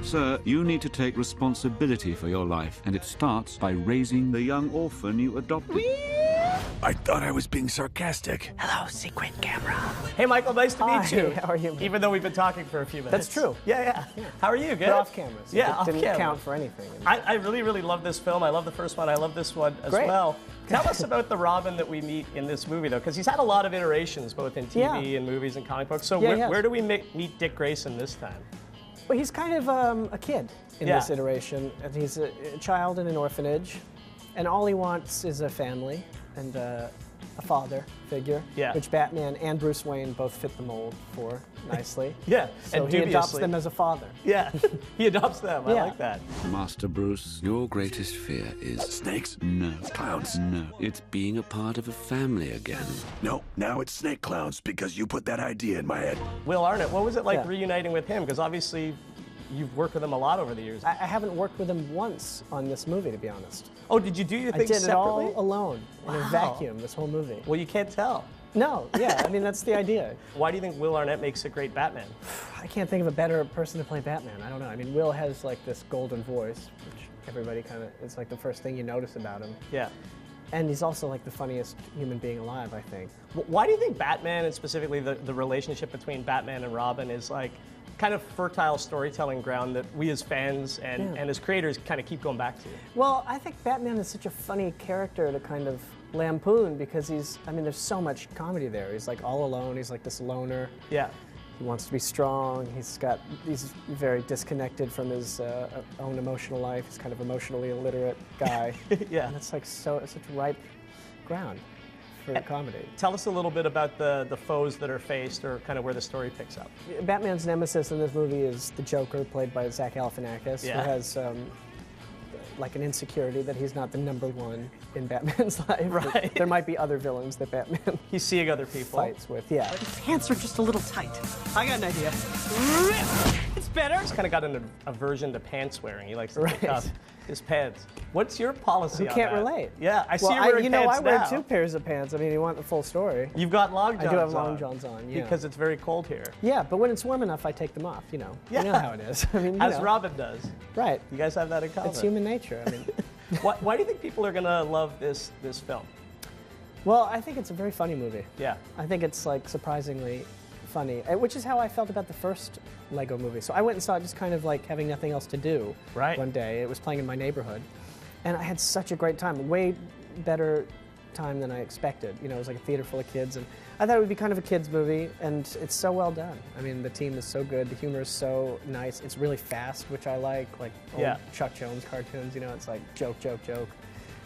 Sir, you need to take responsibility for your life, and it starts by raising the young orphan you adopted. I thought I was being sarcastic. Hello, secret camera. Hey, Michael, nice to meet you. How are you? Even though we've been talking for a few minutes. That's true. Yeah. How are you? Good? We're off camera, so yeah, it off didn't camera. count for anything. I really love this film. I love the first one. I love this one as well. Tell us about the Robin that we meet in this movie, though, because he's had a lot of iterations, both in TV and movies and comic books. So where do we meet Dick Grayson this time? Well, he's kind of a kid in this iteration. And he's a child in an orphanage, and all he wants is a family and a father figure, which Batman and Bruce Wayne both fit the mold for nicely. So and he adopts them as a father. He adopts them. I like that. Master Bruce, your greatest fear is... Snakes? No. Clowns? No. It's being a part of a family again. No, now it's snake clowns because you put that idea in my head. Will Arnett, what was it like reuniting with him? Because obviously you've worked with him a lot over the years. I haven't worked with him once on this movie, to be honest. Oh, did you do your things separately? I did it all alone, in a vacuum, this whole movie. Well, you can't tell. No, I mean, that's the idea. Why do you think Will Arnett makes a great Batman? I can't think of a better person to play Batman. I don't know. I mean, Will has like this golden voice, which everybody kind of, it's like the first thing you notice about him. And he's also like the funniest human being alive, I think. Why do you think Batman, and specifically the relationship between Batman and Robin, is like kind of fertile storytelling ground that we as fans and as creators kind of keep going back to? Well, I think Batman is such a funny character to kind of lampoon because there's so much comedy there. He's like all alone, he's like this loner. He wants to be strong, he's very disconnected from his own emotional life. He's kind of emotionally illiterate guy. And it's like such ripe ground for comedy. Tell us a little bit about the foes that are faced, or kind of where the story picks up. Batman's nemesis in this movie is the Joker, played by Zach Galifianakis, who has like an insecurity that he's not the #1 in Batman's life. There might be other villains that Batman he's seeing other people fights with. His pants are just a little tight. I got an idea. It's better. He's kind of got an aversion to pants wearing. He likes to pick up his pants. What's your policy on that? Who can't relate? I see you're wearing pants I wear 2 pairs of pants. I mean, you want the full story. You've got long johns on. I do have long johns on, because it's very cold here. But when it's warm enough, I take them off, you know. You know how it is. I mean, as Robin does. Right. You guys have that in common. It's human nature. I mean. Why do you think people are going to love this film? Well, I think it's a very funny movie. Yeah. I think it's like surprisingly funny, which is how I felt about the first Lego movie. So I went and saw it just kind of like having nothing else to do one day. It was playing in my neighborhood. And I had such a great time, way better time than I expected. You know, it was like a theater full of kids, and I thought it would be kind of a kids movie, and it's so well done. I mean, the team is so good, the humor is so nice. It's really fast, which I like old Chuck Jones cartoons, you know, it's like joke, joke, joke.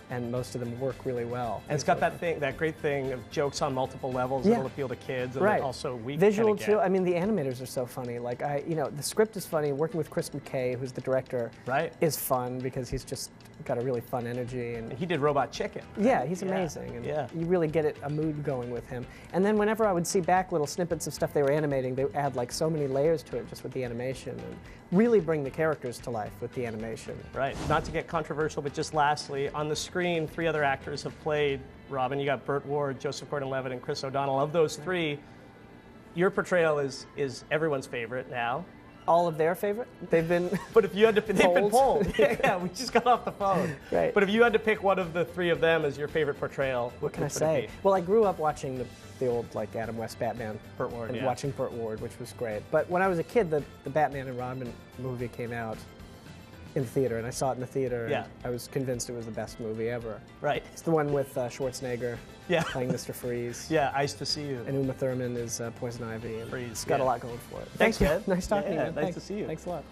And most of them work really well. And it's got that great thing of jokes on multiple levels that'll appeal to kids, and also we visual too. I mean, the animators are so funny. Like the script is funny. Working with Chris McKay, who's the director, is fun because he's just got a really fun energy. And he did Robot Chicken. Yeah, he's amazing. And you really get a mood going with him. And then whenever I would see back little snippets of stuff they were animating, they would add like so many layers to it just with the animation, and really bring the characters to life with the animation. Right. Not to get controversial, but just lastly, on the screen, 3 other actors have played Robin. You got Burt Ward, Joseph Gordon-Levitt, and Chris O'Donnell. Of those 3, your portrayal is everyone's favorite now. All of their favorite? They've been But if you had to, they've been polled. We just got off the phone. Right. But if you had to pick one of the 3 of them as your favorite portrayal, what can I say? Well, I grew up watching the old like Adam West Batman, Burt Ward, and watching Burt Ward, which was great. But when I was a kid, the Batman and Robin movie came out in the theater, and I saw it in the theater, and I was convinced it was the best movie ever. Right. It's the one with Schwarzenegger playing Mr. Freeze. Ice to See You. And Uma Thurman is Poison Ivy. And Freeze. It's got a lot going for it. Thanks, man. Nice talking to you. Nice to see you. Thanks a lot.